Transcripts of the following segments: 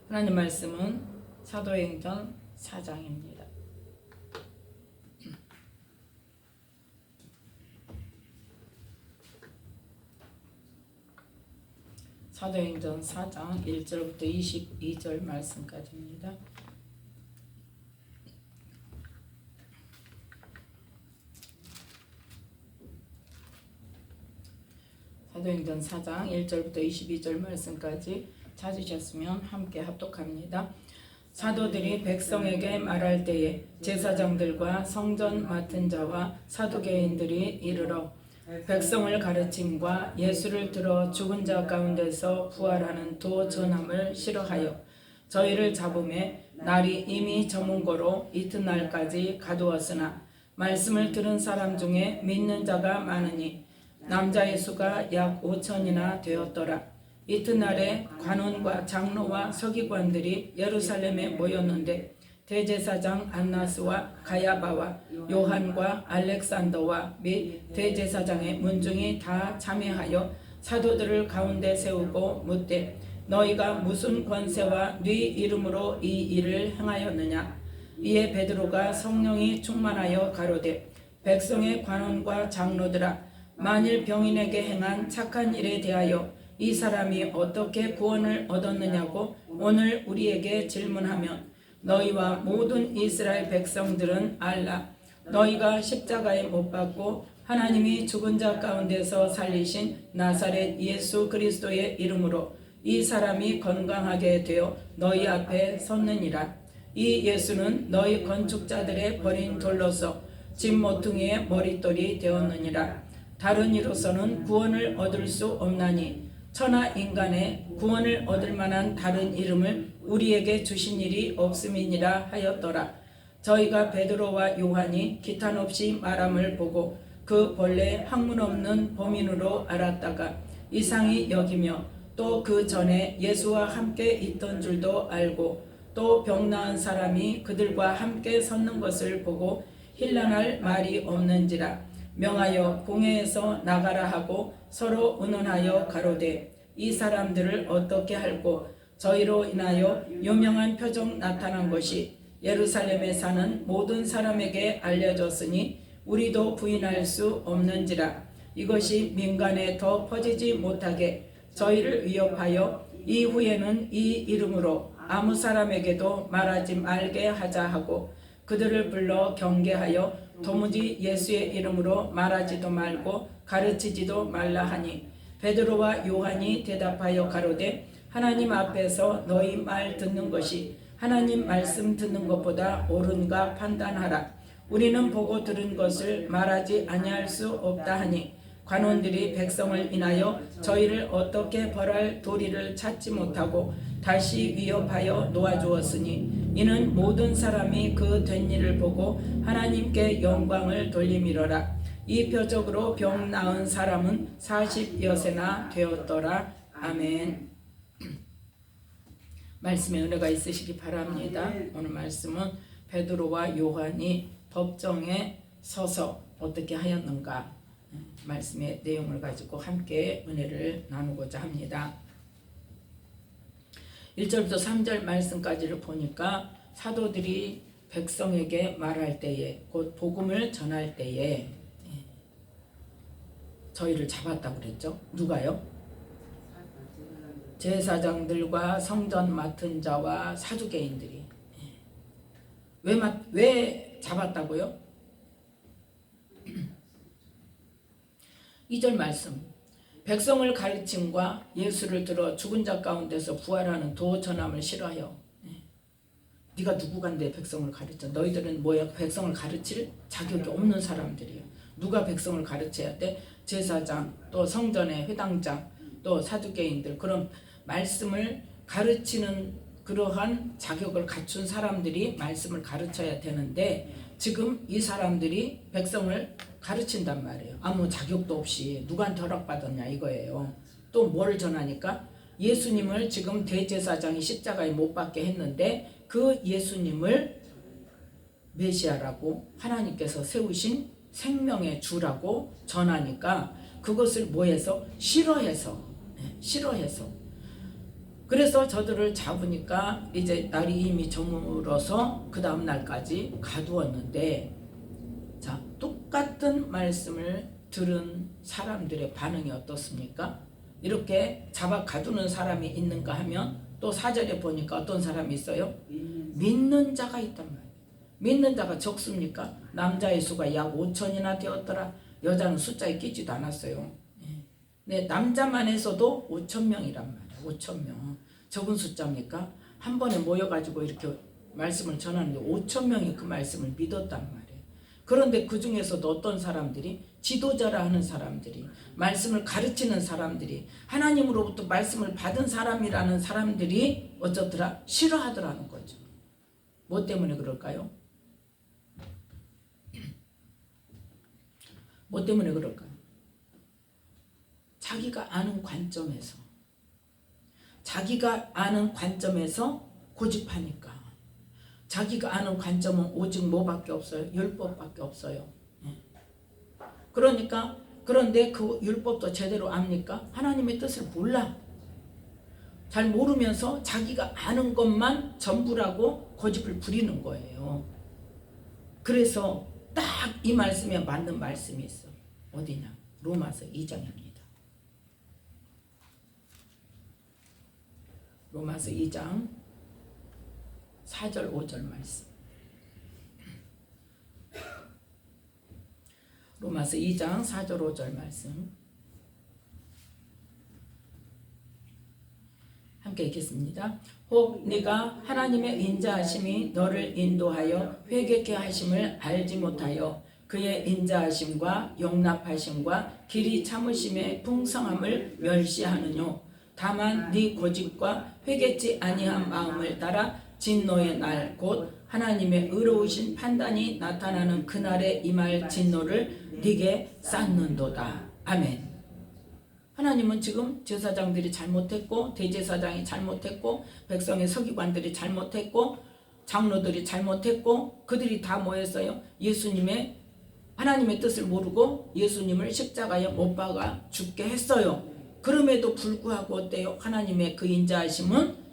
하나님 말씀은 사도행전 4장입니다. 사도행전 4장 1절부터 22절 말씀까지입니다. 사도행전 4장 1절부터 22절 말씀까지 찾으셨으면 함께 합독합니다. 사도들이 백성에게 말할 때에 제사장들과 성전 맡은 자와 사두개인들이 이르러 백성을 가르침과 예수를 들어 죽은 자 가운데서 부활하는 도 전함을 싫어하여 저희를 잡음에 날이 이미 저문 거로 이튿날까지 가두었으나 말씀을 들은 사람 중에 믿는 자가 많으니 남자의 수가 약 5천이나 되었더라. 이튿날에 관원과 장로와 서기관들이 예루살렘에 모였는데 대제사장 안나스와 가야바와 요한과 알렉산더와 및 대제사장의 문중이 다 참여하여 사도들을 가운데 세우고 묻되 너희가 무슨 권세와 네 이름으로 이 일을 행하였느냐. 이에 베드로가 성령이 충만하여 가로되 백성의 관원과 장로들아 만일 병인에게 행한 착한 일에 대하여 이 사람이 어떻게 구원을 얻었느냐고 오늘 우리에게 질문하면 너희와 모든 이스라엘 백성들은 알라. 너희가 십자가에 못 박고 하나님이 죽은 자 가운데서 살리신 나사렛 예수 그리스도의 이름으로 이 사람이 건강하게 되어 너희 앞에 섰느니라. 이 예수는 너희 건축자들의 버린 돌로서 집 모퉁이의 머릿돌이 되었느니라. 다른 이로서는 구원을 얻을 수 없나니 천하 인간의 구원을 얻을 만한 다른 이름을 우리에게 주신 일이 없음이니라 하였더라. 저희가 베드로와 요한이 기탄 없이 말함을 보고 그 본래 학문 없는 범인으로 알았다가 이상히 여기며 또 그 전에 예수와 함께 있던 줄도 알고 또 병 나은 사람이 그들과 함께 섰는 것을 보고 힐난할 말이 없는지라 명하여 공회에서 나가라 하고 서로 의논하여 가로되 이 사람들을 어떻게 할꼬. 저희로 인하여 유명한 표적 나타난 것이 예루살렘에 사는 모든 사람에게 알려졌으니 우리도 부인할 수 없는지라. 이것이 민간에 더 퍼지지 못하게 저희를 위협하여 이후에는 이 이름으로 아무 사람에게도 말하지 말게 하자 하고 그들을 불러 경계하여 도무지 예수의 이름으로 말하지도 말고 가르치지도 말라 하니 베드로와 요한이 대답하여 가로되 하나님 앞에서 너희 말 듣는 것이 하나님 말씀 듣는 것보다 옳은가 판단하라. 우리는 보고 들은 것을 말하지 아니할 수 없다 하니 관원들이 백성을 인하여 저희를 어떻게 벌할 도리를 찾지 못하고 다시 위협하여 놓아주었으니 이는 모든 사람이 그 된 일을 보고 하나님께 영광을 돌림이로라. 이 표적으로 병 나은 사람은 40여세나 되었더라. 아멘. 말씀에 은혜가 있으시기 바랍니다. 오늘 말씀은 베드로와 요한이 법정에 서서 어떻게 하였는가 말씀의 내용을 가지고 함께 은혜를 나누고자 합니다. 1절부터 3절 말씀까지를 보니까 사도들이 백성에게 말할 때에 곧 복음을 전할 때에 저희를 잡았다고 그랬죠. 누가요? 제사장들과 성전 맡은 자와 사두개인들이. 왜 잡았다고요? 2절 말씀. 백성을 가르침과 예수를 들어 죽은 자 가운데서 부활하는 도 전함을 싫어하여. 네가 누구간데 백성을 가르쳐? 너희들은 뭐야? 백성을 가르칠 자격이 없는 사람들이야. 누가 백성을 가르쳐야 돼? 제사장, 또 성전의 회당장, 또 사두개인들. 그런 말씀을 가르치는 그러한 자격을 갖춘 사람들이 말씀을 가르쳐야 되는데 지금 이 사람들이 백성을 가르친단 말이에요. 아무 자격도 없이 누구한테 허락받았냐 이거예요. 또 뭘 전하니까 예수님을 지금 대제사장이 십자가에 못 박게 했는데 그 예수님을 메시아라고 하나님께서 세우신 생명의 주라고 전하니까 그것을 뭐해서? 싫어해서 그래서 저들을 잡으니까 이제 날이 이미 저물어서 그 다음 날까지 가두었는데, 자, 똑같은 말씀을 들은 사람들의 반응이 어떻습니까? 이렇게 잡아 가두는 사람이 있는가 하면 또 4절에 보니까 어떤 사람이 있어요? 믿는 자가 있단 말이에요. 믿는 자가 적습니까? 남자의 수가 약 5천이나 되었더라. 여자는 숫자에 끼지도 않았어요. 네, 남자만 해서도 5천 명이란 말이에요. 5천 명. 적은 숫자입니까? 한 번에 모여가지고 이렇게 말씀을 전하는데 5천 명이 그 말씀을 믿었단 말이에요. 그런데 그 중에서도 어떤 사람들이, 지도자라 하는 사람들이, 말씀을 가르치는 사람들이, 하나님으로부터 말씀을 받은 사람이라는 사람들이 어쩌더라? 싫어하더라는 거죠. 뭐 때문에 그럴까요? 뭐 때문에 그럴까요? 자기가 아는 관점에서, 자기가 아는 관점에서 고집하니까. 자기가 아는 관점은 오직 뭐밖에 없어요? 율법밖에 없어요. 그러니까, 그런데 그 율법도 제대로 압니까? 하나님의 뜻을 몰라. 잘 모르면서 자기가 아는 것만 전부라고 고집을 부리는 거예요. 그래서 딱 이 말씀에 맞는 말씀이 있어. 어디냐? 로마서 2장입니다. 로마서 2장 4절 5절 말씀. 로마서 2장 4절 5절 말씀 함께 읽겠습니다. 혹 네가 하나님의 인자하심이 너를 인도하여 회개케 하심을 알지 못하여 그의 인자하심과 용납하심과 길이 참으심의 풍성함을 멸시하느뇨. 다만 네 고집과 회개치 아니한 마음을 따라 진노의 날 곧 하나님의 의로우신 판단이 나타나는 그날에 임할 진노를 네게 쌓는도다. 아멘. 하나님은 지금 제사장들이 잘못했고, 대제사장이 잘못했고, 백성의 서기관들이 잘못했고, 장로들이 잘못했고, 그들이 다 뭐했어요? 예수님의, 하나님의 뜻을 모르고 예수님을 십자가에 못 박아 죽게 했어요. 그럼에도 불구하고 어때요? 하나님의 그 인자하심은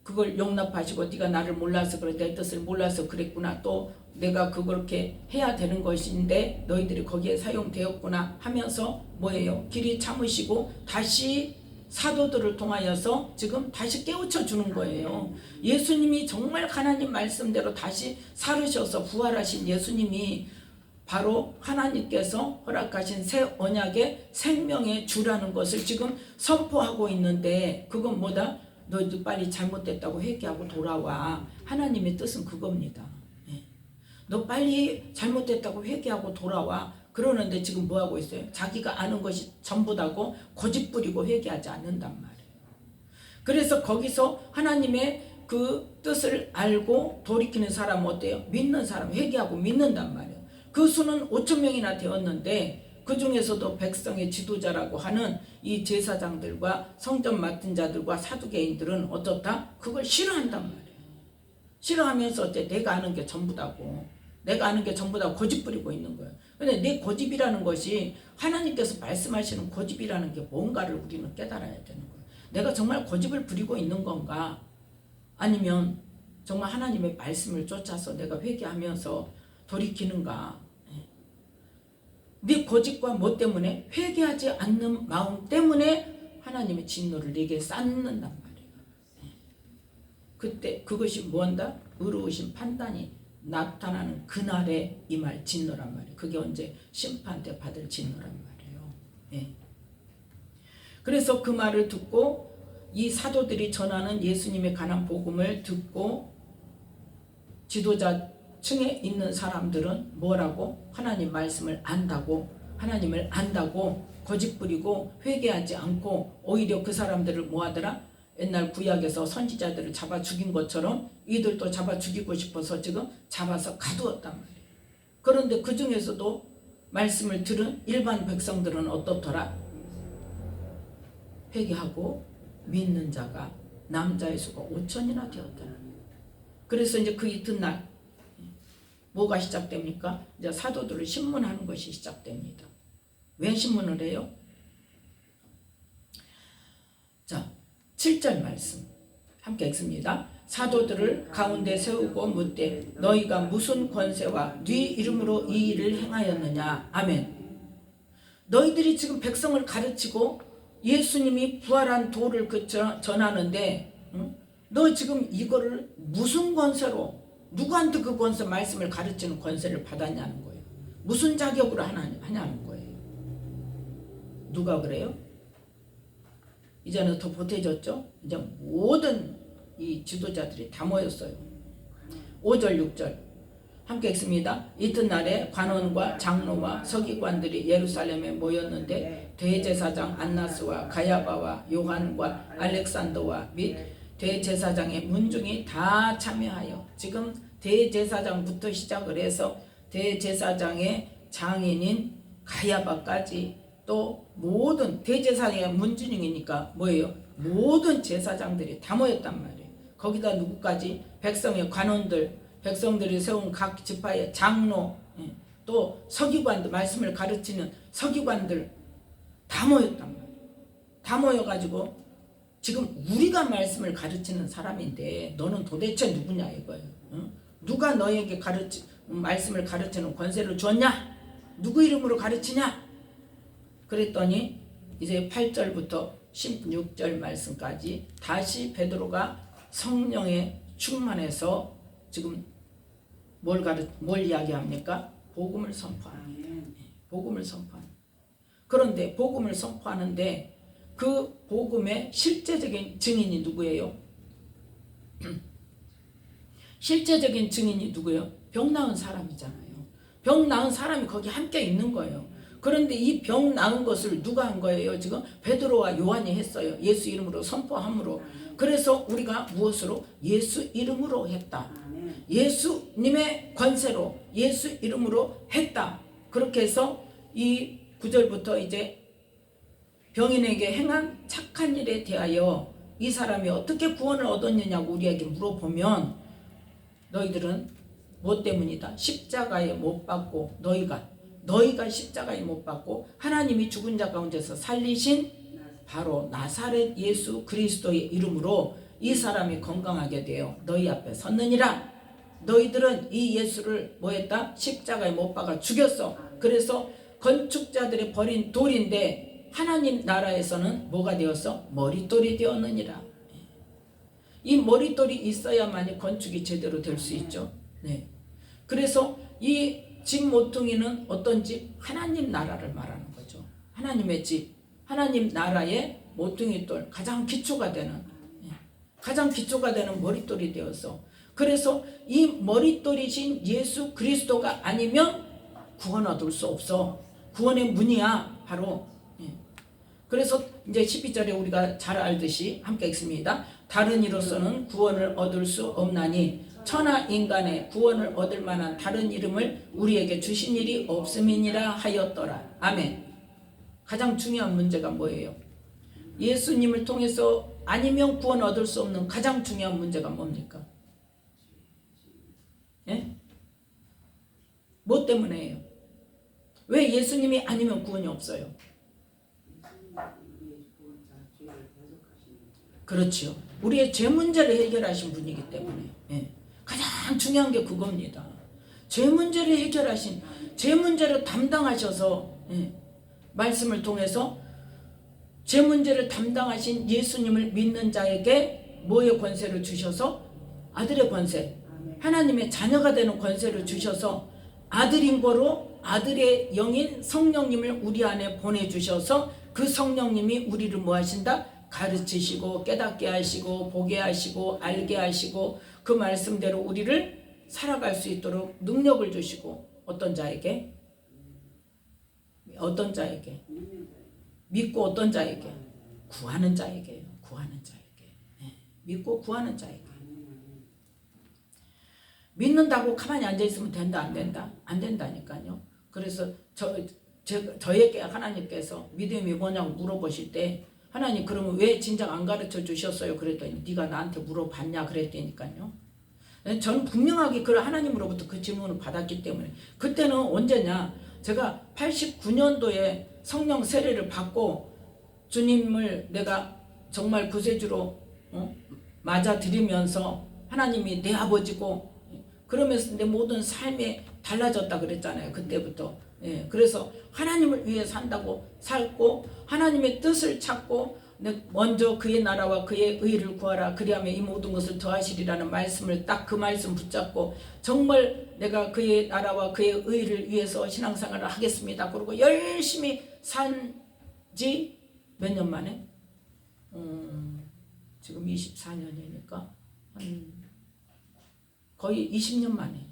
그걸 용납하시고, 네가 나를 몰라서 그래, 내 뜻을 몰라서 그랬구나, 또 내가 그렇게 해야 되는 것인데 너희들이 거기에 사용되었구나 하면서 뭐예요? 길이 참으시고 다시 사도들을 통하여서 지금 다시 깨우쳐 주는 거예요. 예수님이 정말 하나님 말씀대로 다시 살으셔서 부활하신 예수님이 바로 하나님께서 허락하신 새 언약의 생명의 주라는 것을 지금 선포하고 있는데, 그건 뭐다? 너희들 빨리 잘못됐다고 회개하고 돌아와. 하나님의 뜻은 그겁니다. 너 빨리 잘못됐다고 회개하고 돌아와. 그러는데 지금 뭐하고 있어요? 자기가 아는 것이 전부다고 고집부리고 회개하지 않는단 말이에요. 그래서 거기서 하나님의 그 뜻을 알고 돌이키는 사람은 어때요? 믿는 사람, 회개하고 믿는단 말이에요. 그 수는 5천 명이나 되었는데 그 중에서도 백성의 지도자라고 하는 이 제사장들과 성전 맡은 자들과 사두개인들은 어떻다? 그걸 싫어한단 말이에요. 싫어하면서 어때? 내가 아는 게 전부다고. 내가 아는 게 전부다고 고집 부리고 있는 거예요. 근데 내 고집이라는 것이 하나님께서 말씀하시는 고집이라는 게 뭔가를 우리는 깨달아야 되는 거예요. 내가 정말 고집을 부리고 있는 건가? 아니면 정말 하나님의 말씀을 쫓아서 내가 회개하면서 돌이키는가? 네 고집과 뭐 때문에? 회개하지 않는 마음 때문에 하나님의 진노를 네게 쌓는단 말이에요. 그때 그것이 뭔다? 의로우신 판단이 나타나는 그날에 임할 진노란 말이에요. 그게 언제? 심판 때 받을 진노란 말이에요. 네. 그래서 그 말을 듣고 이 사도들이 전하는 예수님에 관한 복음을 듣고 지도자 층에 있는 사람들은 뭐라고? 하나님 말씀을 안다고, 하나님을 안다고 고집부리고 회개하지 않고 오히려 그 사람들을 뭐하더라? 옛날 구약에서 선지자들을 잡아 죽인 것처럼 이들도 잡아 죽이고 싶어서 지금 잡아서 가두었단 말이에요. 그런데 그 중에서도 말씀을 들은 일반 백성들은 어떻더라? 회개하고 믿는 자가 남자의 수가 5천이나 되었더라. 그래서 이제 그 이튿날 뭐가 시작됩니까? 이제 사도들을 신문하는 것이 시작됩니다. 왜 신문을 해요? 자, 7절 말씀 함께 읽습니다. 사도들을 가운데 세우고 묻되 너희가 무슨 권세와 네 이름으로 이 일을 행하였느냐. 아멘. 너희들이 지금 백성을 가르치고 예수님이 부활한 도를 전하는데 너 지금 이거를 무슨 권세로 누구한테 그 권세 말씀을 가르치는 권세를 받았냐는 거예요. 무슨 자격으로 하냐는 거예요. 누가 그래요? 이제는 더 보태졌죠? 이제 모든 이 지도자들이 다 모였어요. 5절 6절 함께 읽습니다. 이튿날에 관원과 장로와 서기관들이 예루살렘에 모였는데 대제사장 안나스와 가야바와 요한과 알렉산더와 및 대제사장의 문중이 다 참여하여, 지금 대제사장부터 시작을 해서 대제사장의 장인인 가야바까지 또 모든 대제사장의 문중이니까 뭐예요? 모든 제사장들이 다 모였단 말이에요. 거기다 누구까지? 백성의 관원들, 백성들이 세운 각 지파의 장로, 또 서기관들, 말씀을 가르치는 서기관들 다 모였단 말이에요. 다 모여가지고 지금 우리가 말씀을 가르치는 사람인데 너는 도대체 누구냐 이거예요. 누가 너에게 말씀을 가르치는 권세를 줬냐? 누구 이름으로 가르치냐? 그랬더니 이제 8절부터 16절 말씀까지 다시 베드로가 성령에 충만해서 지금 뭘 이야기합니까? 복음을 선포합니다. 복음을 선포합니다. 그런데 복음을 선포하는데 그 복음의 실제적인 증인이 누구예요? 실제적인 증인이 누구예요? 병 나은 사람이잖아요. 병 나은 사람이 거기 함께 있는 거예요. 그런데 이 병 나은 것을 누가 한 거예요? 지금 베드로와 요한이 했어요. 예수 이름으로 선포함으로. 그래서 우리가 무엇으로? 예수 이름으로 했다. 예수님의 권세로 예수 이름으로 했다. 그렇게 해서 이 9절부터 이제 병인에게 행한 착한 일에 대하여 이 사람이 어떻게 구원을 얻었느냐고 우리에게 물어보면 너희들은 뭐 때문이다? 십자가에 못 박고 너희가 십자가에 못 박고 하나님이 죽은 자 가운데서 살리신 바로 나사렛 예수 그리스도의 이름으로 이 사람이 건강하게 되어 너희 앞에 섰느니라. 너희들은 이 예수를 뭐 했다? 십자가에 못 박아 죽였어. 그래서 건축자들이 버린 돌인데 하나님 나라에서는 뭐가 되었어? 머릿돌이 되었느니라. 이 머릿돌이 있어야만이 건축이 제대로 될 수 있죠. 네. 그래서 이 집 모퉁이는 어떤 집? 하나님 나라를 말하는 거죠. 하나님의 집, 하나님 나라의 모퉁이돌, 가장 기초가 되는 머릿돌이 되어서, 그래서 이 머릿돌이신 예수 그리스도가 아니면 구원 얻을 수 없어. 구원의 문이야 바로. 그래서 이제 12절에 우리가 잘 알듯이 함께 읽습니다. 다른 이로서는 구원을 얻을 수 없나니 천하 인간의 구원을 얻을 만한 다른 이름을 우리에게 주신 일이 없음이니라 하였더라. 아멘. 가장 중요한 문제가 뭐예요? 예수님을 통해서 아니면 구원 얻을 수 없는 가장 중요한 문제가 뭡니까? 예? 뭐 때문에요? 왜 예수님이 아니면 구원이 없어요? 그렇죠. 우리의 죄 문제를 해결하신 분이기 때문에. 예. 가장 중요한 게 그겁니다. 죄 문제를 해결하신, 죄 문제를 담당하셔서 말씀을 통해서 죄 문제를 담당하신 예수님을 믿는 자에게 뭐의 권세를 주셔서? 아들의 권세, 하나님의 자녀가 되는 권세를 주셔서 아들인 거로 아들의 영인 성령님을 우리 안에 보내주셔서 그 성령님이 우리를 뭐 하신다? 가르치시고 깨닫게 하시고 보게 하시고 알게 하시고 그 말씀대로 우리를 살아갈 수 있도록 능력을 주시고, 어떤 자에게? 어떤 자에게? 믿고 어떤 자에게? 구하는 자에게요. 구하는 자에게. 믿고 구하는 자에게. 믿는다고 가만히 앉아있으면 된다 안 된다? 안 된다니까요. 그래서 저에게 하나님께서 믿음이 뭐냐고 물어보실 때 하나님 그러면 왜 진작 안 가르쳐 주셨어요? 그랬더니 네가 나한테 물어봤냐 그랬다니까요. 저는 분명하게 그 하나님으로부터 그 질문을 받았기 때문에. 그때는 언제냐? 제가 89년도에 성령 세례를 받고 주님을 내가 정말 구세주로 맞아들이면서 하나님이 내 아버지고 그러면서 내 모든 삶이 달라졌다 그랬잖아요. 그때부터. 예, 그래서 하나님을 위해 산다고 살고 하나님의 뜻을 찾고 먼저 그의 나라와 그의 의를 구하라 그리하면 이 모든 것을 더하시리라는 말씀을 딱 그 말씀 붙잡고 정말 내가 그의 나라와 그의 의를 위해서 신앙생활을 하겠습니다. 그리고 열심히 산 지 몇 년 만에? 지금 24년이니까 한 거의 20년 만에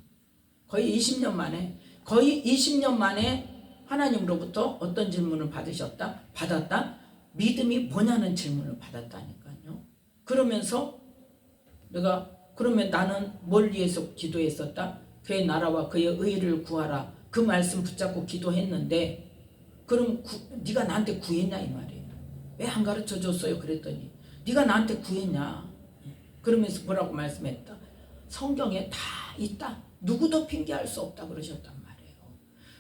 거의 20년 만에 하나님으로부터 어떤 질문을 받았다? 믿음이 뭐냐는 질문을 받았다니까요. 그러면서 내가 그러면 나는 뭘 위해서 기도했었다? 그의 나라와 그의 의를 구하라. 그 말씀 붙잡고 기도했는데 그럼 네가 나한테 구했냐 이 말이에요. 왜 안 가르쳐 줬어요? 그랬더니 네가 나한테 구했냐. 그러면서 뭐라고 말씀했다? 성경에 다 있다. 누구도 핑계할 수 없다 그러셨단 말이에요.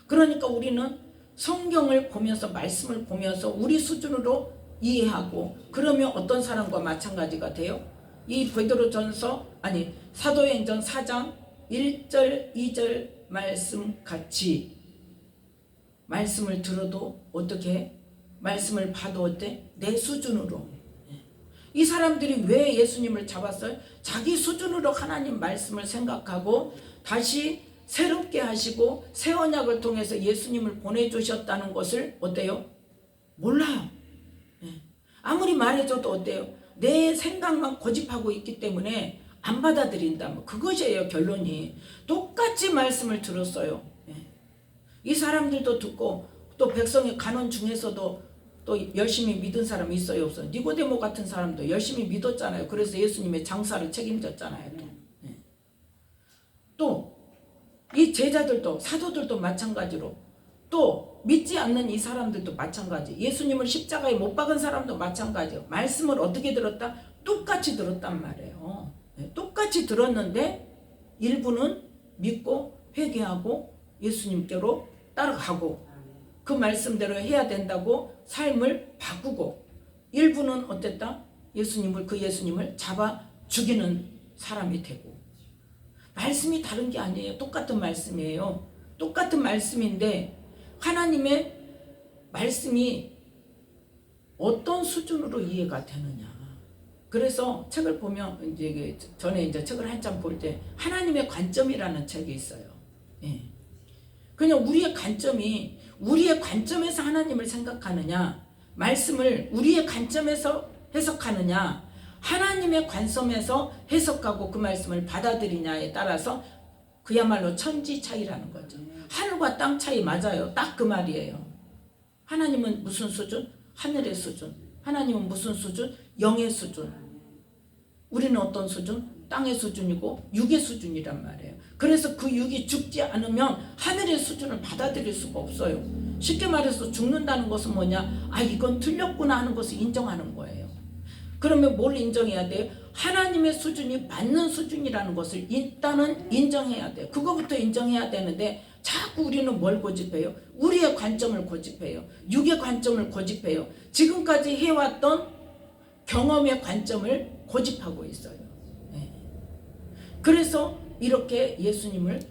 그러니까 우리는 성경을 보면서 말씀을 보면서 우리 수준으로 이해하고 그러면 어떤 사람과 마찬가지가 돼요? 이 사도행전 4장 1절 2절 말씀 같이 말씀을 들어도 어떻게 말씀을 봐도 어때? 내 수준으로. 이 사람들이 왜 예수님을 잡았어요? 자기 수준으로 하나님 말씀을 생각하고 다시 새롭게 하시고 새 언약을 통해서 예수님을 보내주셨다는 것을 어때요? 몰라요. 아무리 말해줘도 어때요? 내 생각만 고집하고 있기 때문에 안 받아들인다. 그것이에요 결론이. 똑같이 말씀을 들었어요. 이 사람들도 듣고 또 백성의 간원 중에서도 또 열심히 믿은 사람이 있어요 없어요? 니고데모 같은 사람도 열심히 믿었잖아요. 그래서 예수님의 장사를 책임졌잖아요. 또 이 제자들도 사도들도 마찬가지로 또 믿지 않는 이 사람들도 마찬가지. 예수님을 십자가에 못 박은 사람도 마찬가지예요. 말씀을 어떻게 들었다? 똑같이 들었단 말이에요. 똑같이 들었는데 일부는 믿고 회개하고 예수님께로 따라가고 그 말씀대로 해야 된다고 삶을 바꾸고 일부는 어땠다? 그 예수님을 잡아 죽이는 사람이 되고 말씀이 다른 게 아니에요. 똑같은 말씀이에요. 똑같은 말씀인데 하나님의 말씀이 어떤 수준으로 이해가 되느냐. 그래서 책을 보면 전에 책을 한참 볼 때 하나님의 관점이라는 책이 있어요. 그냥 우리의 관점에서 하나님을 생각하느냐, 말씀을 우리의 관점에서 해석하느냐, 하나님의 관점에서 해석하고 그 말씀을 받아들이냐에 따라서 그야말로 천지 차이라는 거죠. 하늘과 땅 차이 맞아요. 딱 그 말이에요. 하나님은 무슨 수준? 하늘의 수준. 하나님은 무슨 수준? 영의 수준. 우리는 어떤 수준? 땅의 수준이고 육의 수준이란 말이에요. 그래서 그 육이 죽지 않으면 하늘의 수준을 받아들일 수가 없어요. 쉽게 말해서 죽는다는 것은 뭐냐? 이건 틀렸구나 하는 것을 인정하는 거예요. 그러면 뭘 인정해야 돼요? 하나님의 수준이 맞는 수준이라는 것을 일단은 인정해야 돼요. 그거부터 인정해야 되는데 자꾸 우리는 뭘 고집해요? 우리의 관점을 고집해요. 육의 관점을 고집해요. 지금까지 해왔던 경험의 관점을 고집하고 있어요. 그래서 이렇게 예수님을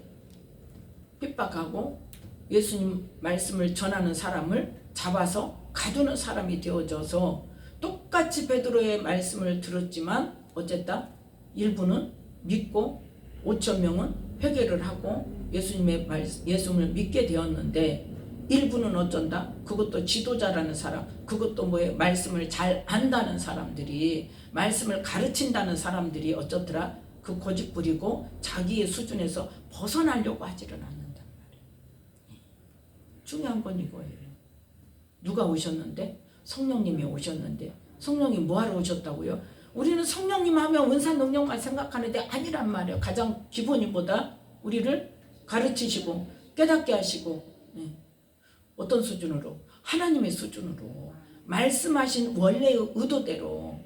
핍박하고 예수님 말씀을 전하는 사람을 잡아서 가두는 사람이 되어져서 똑같이 베드로의 말씀을 들었지만 어쨌다? 일부는 믿고 5천 명은 회개를 하고 예수님을 믿게 되었는데 일부는 어쩐다? 그것도 지도자라는 사람, 그것도 말씀을 잘 안다는 사람들이, 말씀을 가르친다는 사람들이 어쩌더라? 그 고집 부리고 자기의 수준에서 벗어나려고 하지를 않는단 말이에요. 중요한 건 이거예요. 누가 오셨는데? 성령님이 오셨는데 성령님 뭐하러 오셨다고요? 우리는 성령님 하면 은사 능력만 생각하는데 아니란 말이에요. 가장 기본이보다 우리를 가르치시고 깨닫게 하시고 어떤 수준으로? 하나님의 수준으로 말씀하신 원래의 의도대로.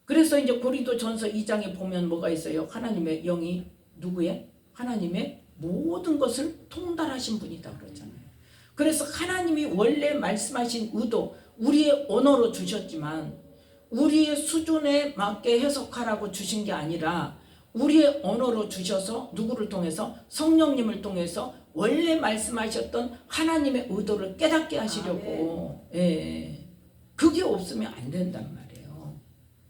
그래서 이제 고린도전서 2장에 보면 뭐가 있어요? 하나님의 영이 누구의? 하나님의 모든 것을 통달하신 분이다 그러잖아요. 그래서 하나님이 원래 말씀하신 의도, 우리의 언어로 주셨지만 우리의 수준에 맞게 해석하라고 주신 게 아니라 우리의 언어로 주셔서 누구를 통해서? 성령님을 통해서 원래 말씀하셨던 하나님의 의도를 깨닫게 하시려고. 예. 그게 없으면 안 된단 말이에요.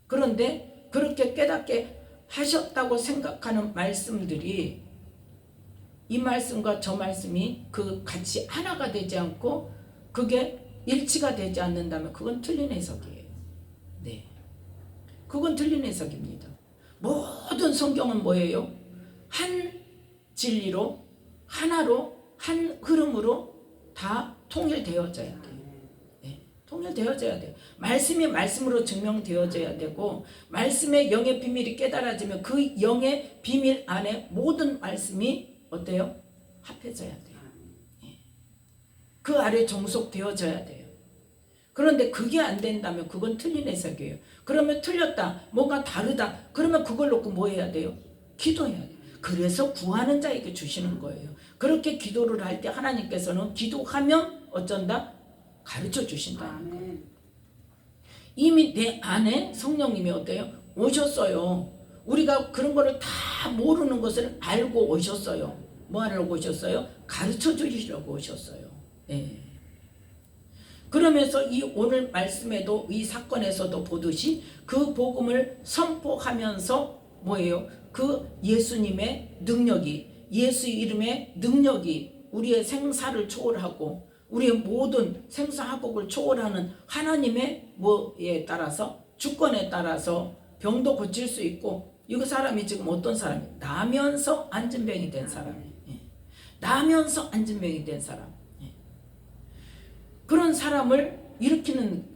그런데 그렇게 깨닫게 하셨다고 생각하는 말씀들이 이 말씀과 저 말씀이 그 같이 하나가 되지 않고 그게 일치가 되지 않는다면 그건 틀린 해석이에요. 네, 그건 틀린 해석입니다. 모든 성경은 뭐예요? 한 진리로, 하나로, 한 흐름으로 다 통일되어져야 돼요. 네, 통일되어져야 돼요. 말씀이 말씀으로 증명되어져야 되고 말씀의 영의 비밀이 깨달아지면 그 영의 비밀 안에 모든 말씀이 어때요? 합해져야 돼요. 네. 그 아래 종속되어져야 돼요. 그런데 그게 안 된다면 그건 틀린 해석이에요. 그러면 틀렸다, 뭔가 다르다, 그러면 그걸 놓고 뭐 해야 돼요? 기도해야 돼요. 그래서 구하는 자에게 주시는 거예요. 그렇게 기도를 할 때 하나님께서는 기도하면 어쩐다? 가르쳐 주신다는 거예요. 이미 내 안에 성령님이 어때요? 오셨어요. 우리가 그런 거를 다 모르는 것을 알고 오셨어요. 뭐 하려고 오셨어요? 가르쳐 주시려고 오셨어요. 예. 그러면서 이 오늘 말씀에도 이 사건에서도 보듯이 그 복음을 선포하면서 뭐예요? 그 예수님의 능력이, 예수 이름의 능력이 우리의 생사를 초월하고 우리의 모든 생사화복을 초월하는 하나님의 뭐에 따라서, 주권에 따라서 병도 고칠 수 있고, 이거 사람이 지금 어떤 사람이? 나면서 안진병이 된 사람이에요. 나면서 안진병이 된 사람. 그런 사람을 일으키는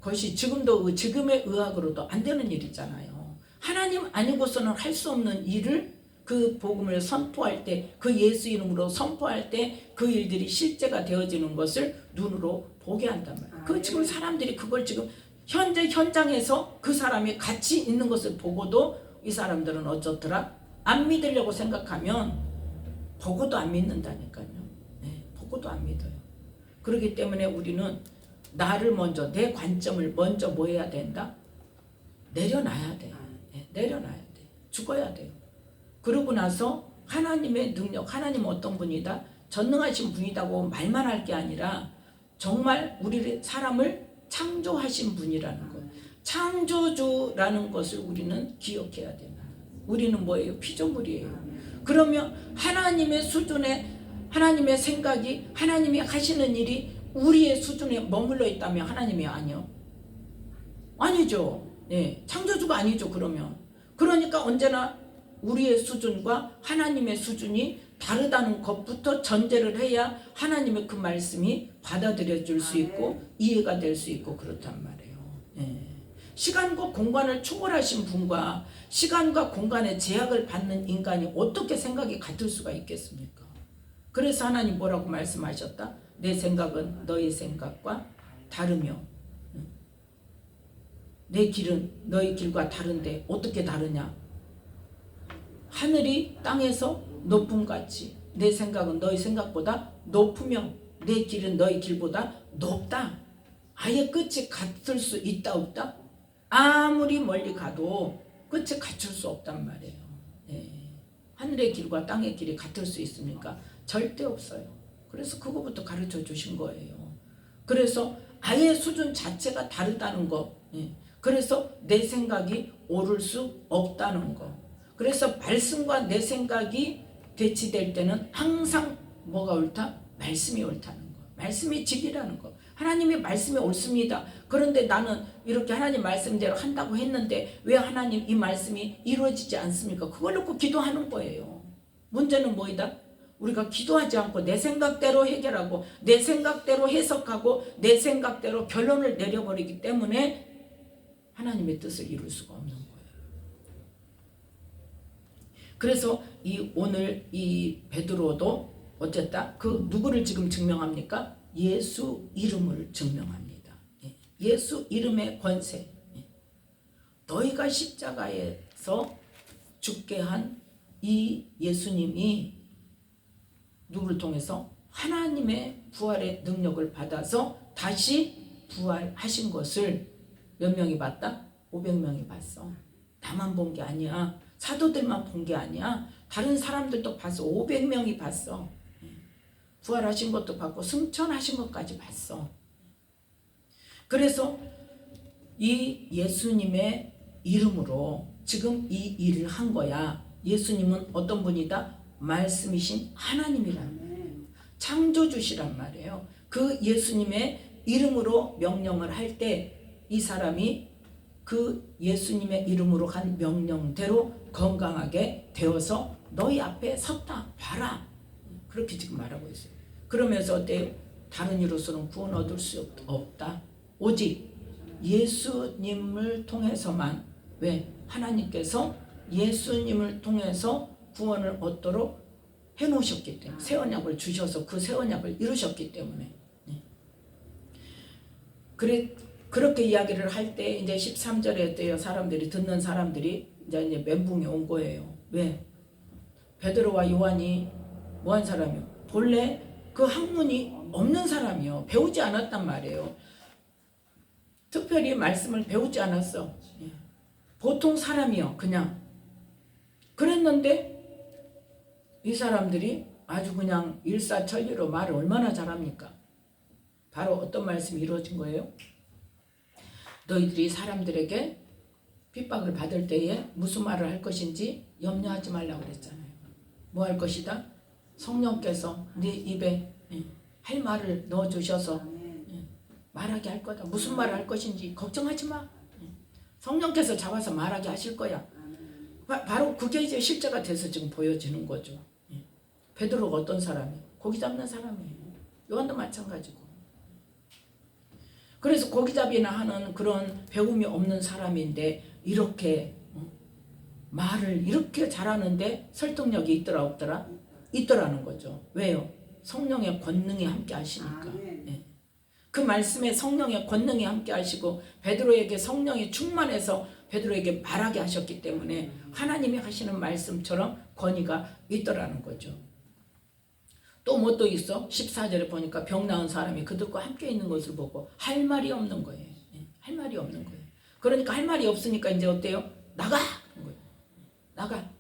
것이 지금도 지금의 의학으로도 안 되는 일이잖아요. 하나님 아니고서는 할 수 없는 일을 그 복음을 선포할 때, 그 예수 이름으로 선포할 때 그 일들이 실제가 되어지는 것을 눈으로 보게 한단 말이에요. 그 지금 사람들이 그걸 지금 현재 현장에서 그 사람이 같이 있는 것을 보고도 이 사람들은 어쩌더라? 안 믿으려고 생각하면 보고도 안 믿는다니까요. 네, 보고도 안 믿어요. 그렇기 때문에 우리는 나를 먼저, 내 관점을 먼저 뭐 해야 된다? 내려놔야 돼. 네, 내려놔야 돼. 죽어야 돼요. 그러고 나서 하나님의 능력, 하나님은 어떤 분이다? 전능하신 분이다고 말만 할 게 아니라 정말 우리 사람을 창조하신 분이라는 것. 창조주라는 것을 우리는 기억해야 된다. 우리는 뭐예요? 피조물이에요. 그러면 하나님의 수준에, 하나님의 생각이, 하나님이 하시는 일이 우리의 수준에 머물러 있다면 하나님이 아니요? 아니죠. 네, 창조주가 아니죠. 그러니까 언제나 우리의 수준과 하나님의 수준이 다르다는 것부터 전제를 해야 하나님의 그 말씀이 받아들여질 수 있고 이해가 될 수 있고 그렇단 말이에요. 네. 시간과 공간을 초월하신 분과 시간과 공간의 제약을 받는 인간이 어떻게 생각이 같을 수가 있겠습니까? 그래서 하나님 뭐라고 말씀하셨다? 내 생각은 너의 생각과 다르며 내 길은 너의 길과 다른데 어떻게 다르냐? 하늘이 땅에서 높음같이 내 생각은 너의 생각보다 높으며 내 길은 너의 길보다 높다. 아예 끝이 같을 수 있다 없다? 아무리 멀리 가도 끝이 갖출 수 없단 말이에요. 네. 하늘의 길과 땅의 길이 같을 수 있습니까? 절대 없어요. 그래서 그거부터 가르쳐 주신 거예요. 그래서 아예 수준 자체가 다르다는 거. 네. 그래서 내 생각이 옳을 수 없다는 거. 그래서 말씀과 내 생각이 대치될 때는 항상 뭐가 옳다? 말씀이 옳다는 거. 말씀이 진리라는 거. 하나님의 말씀이 옳습니다. 그런데 나는 이렇게 하나님 말씀대로 한다고 했는데 왜 하나님 이 말씀이 이루어지지 않습니까? 그걸 놓고 기도하는 거예요. 문제는 뭐이다? 우리가 기도하지 않고 내 생각대로 해결하고 내 생각대로 해석하고 내 생각대로 결론을 내려버리기 때문에 하나님의 뜻을 이룰 수가 없는 거예요. 그래서 오늘 이 베드로도 어쨌다? 그 누구를 지금 증명합니까? 예수 이름을 증명합니다. 예수 이름의 권세. 너희가 십자가에서 죽게 한 이 예수님이 누구를 통해서? 하나님의 부활의 능력을 받아서 다시 부활하신 것을 몇 명이 봤다? 500명이 봤어. 나만 본 게 아니야. 사도들만 본 게 아니야. 다른 사람들도 봤어. 500명이 봤어. 부활하신 것도 봤고 승천하신 것까지 봤어. 그래서 이 예수님의 이름으로 지금 이 일을 한 거야. 예수님은 어떤 분이다? 말씀이신 하나님이란 말이에요. 창조주시란 말이에요. 그 예수님의 이름으로 명령을 할 때 이 사람이 그 예수님의 이름으로 한 명령대로 건강하게 되어서 너희 앞에 섰다. 봐라. 그렇게 지금 말하고 있어요. 그러면서 어때요? 다른 이로서는 구원 얻을 수 없다. 오직 예수님을 통해서만. 왜? 하나님께서 예수님을 통해서 구원을 얻도록 해놓으셨기 때문에, 새 언약을 주셔서 그 새 언약을 이루셨기 때문에. 그렇게 이야기를 할 때 이제 13절에 어때요? 사람들이, 듣는 사람들이 이제 멘붕이 온 거예요. 왜? 베드로와 요한이 뭐한 사람이요? 본래 그 학문이 없는 사람이요. 배우지 않았단 말이에요. 특별히 말씀을 배우지 않았어. 보통 사람이요. 그냥. 그랬는데 이 사람들이 아주 그냥 일사천리로 말을 얼마나 잘합니까? 바로 어떤 말씀이 이루어진 거예요? 너희들이 사람들에게 핍박을 받을 때에 무슨 말을 할 것인지 염려하지 말라고 그랬잖아요. 뭐 할 것이다? 성령께서 네 입에 할 말을 넣어주셔서 말하게 할 거다. 무슨 말을 할 것인지 걱정하지 마. 성령께서 잡아서 말하게 하실 거야. 바로 그게 이제 실제가 돼서 지금 보여지는 거죠. 베드로가 어떤 사람이에요? 고기 잡는 사람이에요. 요한도 마찬가지고. 그래서 고기잡이나 하는 그런 배움이 없는 사람인데 이렇게 말을 이렇게 잘하는데 설득력이 있더라 없더라? 있더라는 거죠. 왜요? 성령의 권능이 함께 하시니까. 그 말씀에 성령의 권능이 함께 하시고 베드로에게 성령이 충만해서 베드로에게 말하게 하셨기 때문에 하나님이 하시는 말씀처럼 권위가 있더라는 거죠. 또 뭐 또 있어? 14절에 보니까 병 나은 사람이 그들과 함께 있는 것을 보고 할 말이 없는 거예요. 할 말이 없는 거예요. 그러니까 할 말이 없으니까 이제 어때요? 나가! 나가.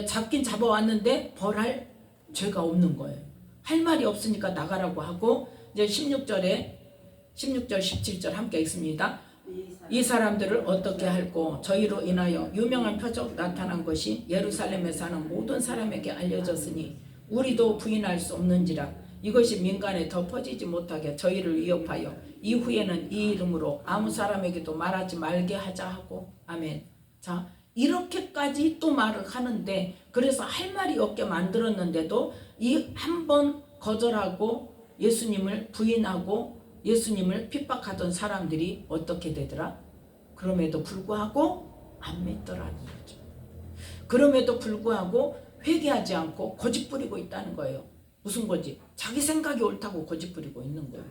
잡긴 잡아왔는데 벌할 죄가 없는 거예요. 할 말이 없으니까 나가라고 하고 이제 16절 17절 함께 읽습니다. 이 사람들을 어떻게 할꼬? 저희로 인하여 유명한 표적 나타난 것이 예루살렘에 사는 모든 사람에게 알려졌으니 우리도 부인할 수 없는지라. 이것이 민간에 더 퍼지지 못하게 저희를 위협하여 이후에는 이 이름으로 아무 사람에게도 말하지 말게 하자 하고. 아멘. 자, 이렇게까지 또 말을 하는데, 그래서 할 말이 없게 만들었는데도 이 한 번 거절하고 예수님을 부인하고 예수님을 핍박하던 사람들이 어떻게 되더라? 그럼에도 불구하고 안 믿더라는 거죠. 그럼에도 불구하고 회개하지 않고 고집 부리고 있다는 거예요. 무슨 고집? 자기 생각이 옳다고 고집 부리고 있는 거예요.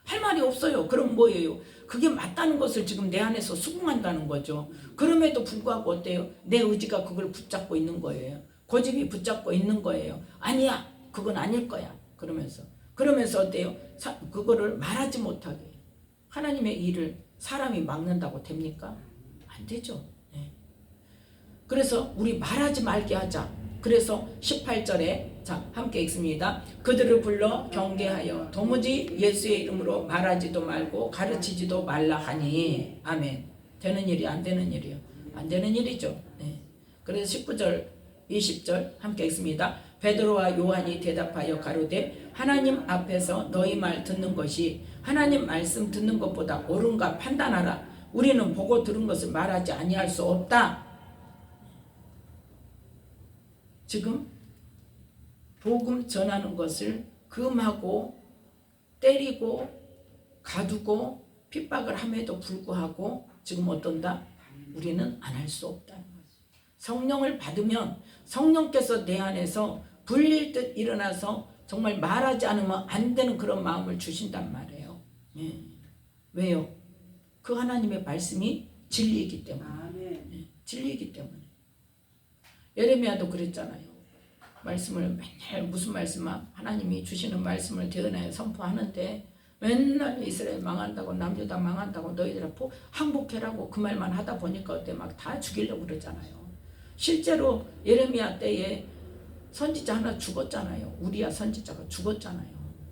할 말이 없어요. 그럼 뭐예요? 그게 맞다는 것을 지금 내 안에서 수긍한다는 거죠. 그럼에도 불구하고 어때요? 내 의지가 그걸 붙잡고 있는 거예요. 고집이 붙잡고 있는 거예요. 아니야, 그건 아닐 거야. 그러면서 어때요? 그거를 말하지 못하게. 하나님의 일을 사람이 막는다고 됩니까? 안 되죠. 그래서 우리 말하지 말게 하자. 그래서 18절에 자 함께 읽습니다. 그들을 불러 경계하여 도무지 예수의 이름으로 말하지도 말고 가르치지도 말라 하니. 아멘. 되는 일이 안 되는 일이요. 안 되는 일이죠. 그래서 19절 20절 함께 읽습니다. 베드로와 요한이 대답하여 가로되 하나님 앞에서 너희 말 듣는 것이 하나님 말씀 듣는 것보다 옳은가 판단하라. 우리는 보고 들은 것을 말하지 아니할 수 없다. 지금 복음 전하는 것을 금하고 때리고 가두고 핍박을 함에도 불구하고 지금 어떤다? 우리는 안 할 수 없다는 거지. 성령을 받으면 성령께서 내 안에서 불릴 듯 일어나서 정말 말하지 않으면 안 되는 그런 마음을 주신단 말이에요. 왜요? 그 하나님의 말씀이 진리이기 때문에. 진리이기 때문에. 예레미야도 그랬잖아요. 말씀을 맨날 무슨 말씀만 하나님이 주시는 말씀을 대언하여 선포하는데 맨날 이스라엘 망한다고 남유다 망한다고 너희들 항복해라고 그 말만 하다 보니까 어때 막 다 죽이려고 그러잖아요. 실제로 예레미야 때에 선지자 하나 죽었잖아요. 우리야 선지자가 죽었잖아요.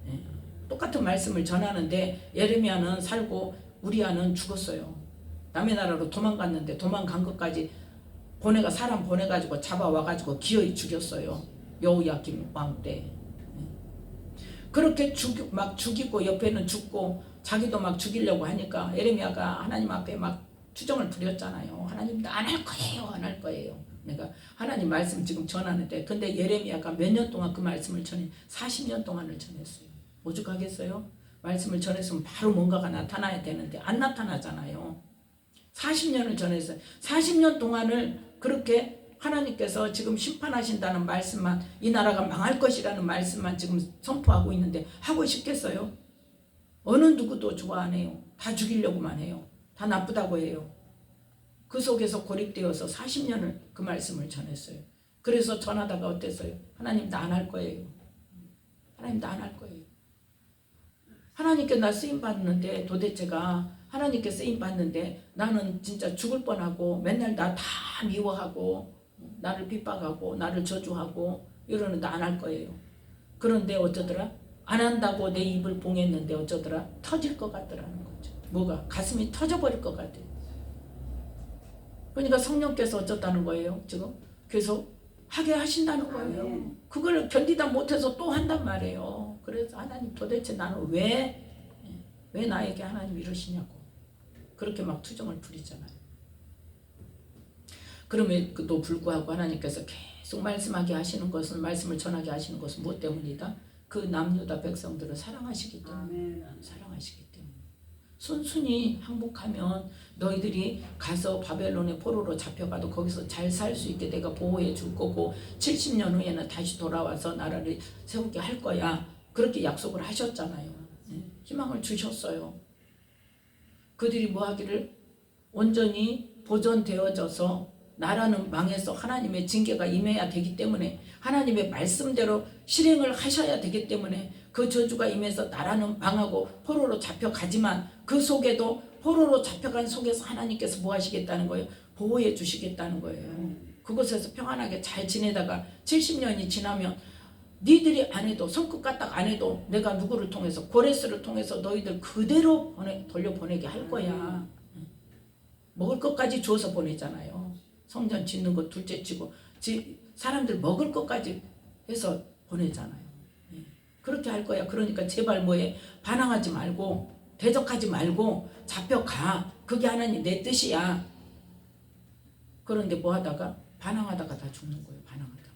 예. 똑같은 말씀을 전하는데 예레미야는 살고 우리야는 죽었어요. 남의 나라로 도망갔는데 도망간 것까지 사람 보내가지고 잡아와가지고 기어이 죽였어요. 여호야김 왕 때. 그렇게 막 죽이고 옆에는 죽고 자기도 막 죽이려고 하니까 예레미야가 하나님 앞에 막 투정을 부렸잖아요. 하나님 안 할 거예요. 안 할 거예요. 내가 하나님 말씀 지금 전하는데 근데 예레미야가 몇 년 동안 그 말씀을 40년 동안을 전했어요. 오죽하겠어요? 말씀을 전했으면 바로 뭔가가 나타나야 되는데 안 나타나잖아요. 40년을 전했어요. 40년 동안을 그렇게 하나님께서 지금 심판하신다는 말씀만 이 나라가 망할 것이라는 말씀만 지금 선포하고 있는데 하고 싶겠어요? 어느 누구도 좋아 안 해요. 다 죽이려고만 해요. 다 나쁘다고 해요. 그 속에서 고립되어서 40년을 그 말씀을 전했어요. 그래서 전하다가 어땠어요? 하나님 나 안 할 거예요. 하나님 나 안 할 거예요. 하나님께 나 쓰임받는데 도대체가 하나님께 쓰임받는데 나는 진짜 죽을 뻔하고 맨날 나 다 미워하고 나를 핍박하고 나를 저주하고 이러는데 안 할 거예요. 그런데 어쩌더라? 안 한다고 내 입을 봉했는데 어쩌더라? 터질 것 같더라는 거죠. 뭐가? 가슴이 터져버릴 것 같아요. 그러니까 성령께서 어쩌다는 거예요. 지금 계속 하게 하신다는 거예요. 그걸 견디다 못해서 또 한단 말이에요. 그래서 하나님 도대체 나는 왜 나에게 하나님 이러시냐고 그렇게 막 투정을 부리잖아요. 그럼에도 불구하고 하나님께서 계속 말씀하게 하시는 것은 말씀을 전하게 하시는 것은 무엇 때문이다? 그 남유다 백성들을 사랑하시기 때문에 사랑하시기 때문에 순순히 항복하면 너희들이 가서 바벨론의 포로로 잡혀가도 거기서 잘 살 수 있게 내가 보호해 줄 거고 70년 후에는 다시 돌아와서 나라를 세우게 할 거야. 그렇게 약속을 하셨잖아요. 희망을 주셨어요. 그들이 뭐 하기를 온전히 보존되어져서 나라는 망해서 하나님의 징계가 임해야 되기 때문에 하나님의 말씀대로 실행을 하셔야 되기 때문에 그 저주가 임해서 나라는 망하고 포로로 잡혀가지만 그 속에도 포로로 잡혀간 속에서 하나님께서 뭐 하시겠다는 거예요? 보호해 주시겠다는 거예요. 그곳에서 평안하게 잘 지내다가 70년이 지나면 니들이 안 해도 손끝 까딱 안 해도 내가 누구를 통해서 고레스를 통해서 너희들 그대로 돌려보내게 할 거야. 먹을 것까지 줘서 보내잖아요. 성전 짓는 거 둘째 치고 사람들 먹을 것까지 해서 보내잖아요. 그렇게 할 거야. 그러니까 제발 뭐해? 반항하지 말고 대적하지 말고 잡혀가. 그게 하나님 내 뜻이야. 그런데 뭐 하다가 반항하다가 다 죽는 거예요. 반항하다가.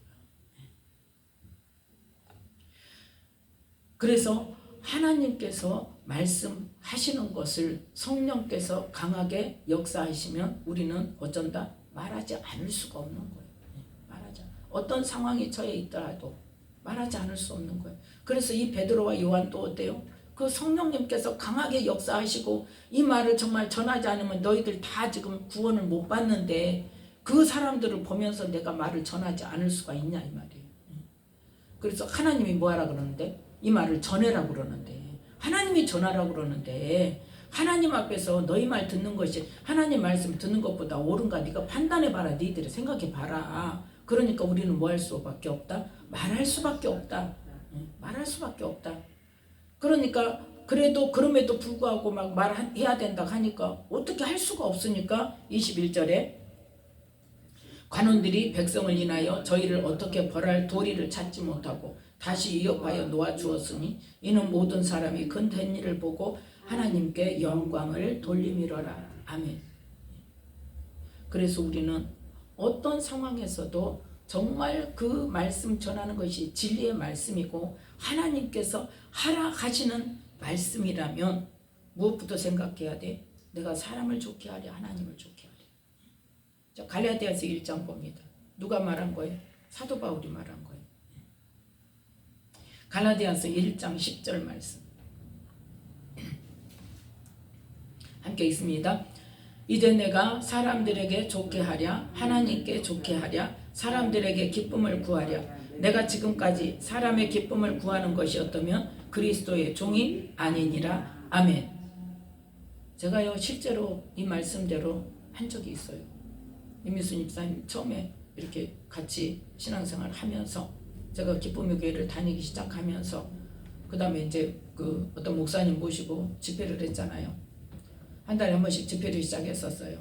그래서 하나님께서 말씀하시는 것을 성령께서 강하게 역사하시면 우리는 어쩐다? 말하지 않을 수가 없는 거예요. 말하지 않아. 어떤 상황에 처해 있더라도 말하지 않을 수 없는 거예요. 그래서 이 베드로와 요한도 어때요? 그 성령님께서 강하게 역사하시고 이 말을 정말 전하지 않으면 너희들 다 지금 구원을 못 받는데 그 사람들을 보면서 내가 말을 전하지 않을 수가 있냐 이 말이에요. 그래서 하나님이 뭐하라 그러는데 이 말을 전해라 그러는데 하나님이 전하라 그러는데 하나님 앞에서 너희 말 듣는 것이 하나님 말씀 듣는 것보다 옳은가 네가 판단해봐라. 너희들이 생각해봐라. 그러니까 우리는 뭐 할 수밖에 없다? 말할 수밖에 없다. 말할 수밖에 없다. 그러니까 그래도 그럼에도 불구하고 막 말해야 된다 하니까 어떻게 할 수가 없으니까 21절에 관원들이 백성을 인하여 저희를 어떻게 벌할 도리를 찾지 못하고 다시 위협하여 놓아주었으니 이는 모든 사람이 근된 일을 보고 하나님께 영광을 돌리미러라. 아멘. 그래서 우리는 어떤 상황에서도 정말 그 말씀 전하는 것이 진리의 말씀이고 하나님께서 하라 하시는 말씀이라면 무엇부터 생각해야 돼? 내가 사람을 좋게 하랴 하나님을 좋게 하랴. 자, 갈라디아서 1장 봅니다. 누가 말한 거예요? 사도 바울이 말한 거예요. 갈라디아서 1장 10절 말씀 함께 있습니다. 이제 내가 사람들에게 좋게 하랴 하나님께 좋게 하랴 사람들에게 기쁨을 구하랴. 내가 지금까지 사람의 기쁨을 구하는 것이었다면 그리스도의 종이 아니니라. 아멘. 제가요 실제로 이 말씀대로 한 적이 있어요. 이미순 집사님 처음에 이렇게 같이 신앙생활을 하면서 제가 기쁨의 교회를 다니기 시작하면서 그 다음에 이제 그 어떤 목사님 모시고 집회를 했잖아요. 한 달에 한 번씩 집회를 시작했었어요.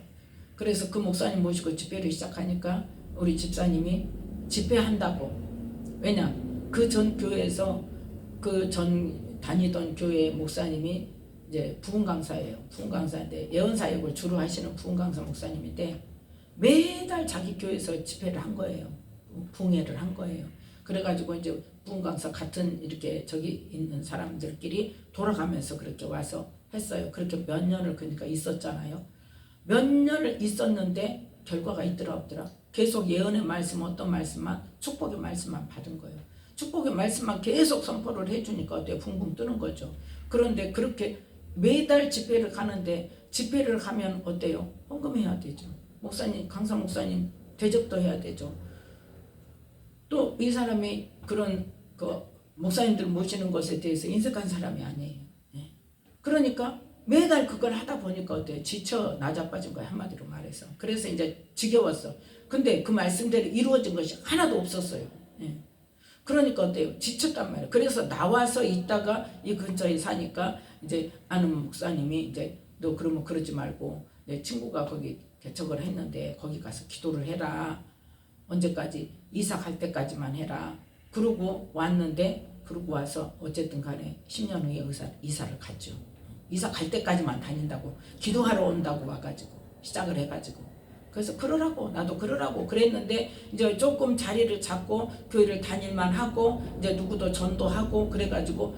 그래서 그 목사님 모시고 집회를 시작하니까 우리 집사님이 집회한다고, 왜냐 그 전 교회에서 그 전 다니던 교회 목사님이 이제 부흥 강사예요. 부흥 강사인데 예언사역을 주로 하시는 부흥 강사 목사님인데 매달 자기 교회에서 집회를 한 거예요. 부흥회를 한 거예요. 그래가지고 이제 부흥 강사 같은 이렇게 저기 있는 사람들끼리 돌아가면서 그렇게 와서 했어요. 그렇게 몇 년을 그러니까 있었잖아요. 몇 년을 있었는데 결과가 있더라 없더라. 계속 예언의 말씀, 어떤 말씀만, 축복의 말씀만 받은 거예요. 축복의 말씀만 계속 선포를 해주니까 어때요? 붕붕 뜨는 거죠. 그런데 그렇게 매달 집회를 가는데 집회를 가면 어때요? 헌금해야 되죠. 목사님, 강사 목사님 대접도 해야 되죠. 또 이 사람이 그런 그 목사님들 모시는 것에 대해서 인색한 사람이 아니에요. 네. 그러니까 매달 그걸 하다 보니까 어때요? 지쳐 나자빠진 거예요. 한마디로 말해서. 그래서 이제 지겨웠어. 근데 그 말씀대로 이루어진 것이 하나도 없었어요. 네. 그러니까 어때요? 지쳤단 말이에요. 그래서 나와서 있다가 이 근처에 사니까 이제 아는 목사님이 이제 너 그러면 그러지 말고 내 친구가 거기 개척을 했는데 거기 가서 기도를 해라. 언제까지? 이사 갈 때까지만 해라. 그러고 왔는데 그러고 와서 어쨌든 간에 10년 후에 이사를 갔죠. 이사 갈 때까지만 다닌다고, 기도하러 온다고 와가지고 시작을 해가지고, 그래서 그러라고, 나도 그러라고 그랬는데 이제 조금 자리를 잡고 교회를 다닐만 하고 이제 누구도 전도하고 그래가지고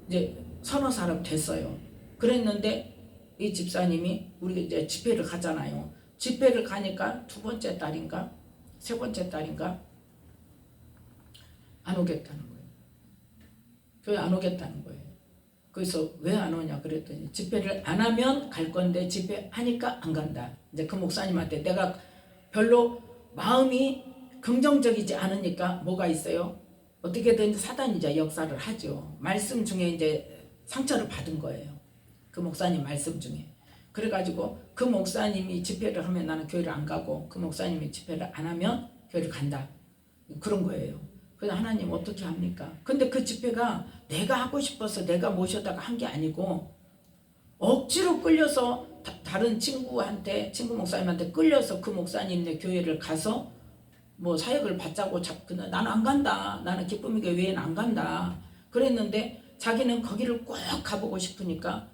이제 서너 사람 됐어요. 그랬는데 이 집사님이 우리 이제 집회를 가잖아요. 집회를 가니까 두 번째 딸인가 세 번째 딸인가 안 오겠다는 거예요. 교회 안 오겠다는 거예요. 그래서 왜 안 오냐 그랬더니 집회를 안 하면 갈 건데 집회 하니까 안 간다. 이제 그 목사님한테 내가 별로 마음이 긍정적이지 않으니까 뭐가 있어요? 어떻게든 사단이 이제 역사를 하죠. 말씀 중에 이제 상처를 받은 거예요. 그 목사님 말씀 중에. 그래가지고 그 목사님이 집회를 하면 나는 교회를 안 가고 그 목사님이 집회를 안 하면 교회를 간다. 그런 거예요. 그래서 하나님 어떻게 합니까? 근데 그 집회가 내가 하고 싶어서 내가 모셔다가 한 게 아니고 억지로 끌려서 다른 친구 목사님한테 끌려서 그 목사님네 교회를 가서 뭐 사역을 받자고 나는 안 간다. 나는 기쁨의 교회는 안 간다. 그랬는데 자기는 거기를 꼭 가보고 싶으니까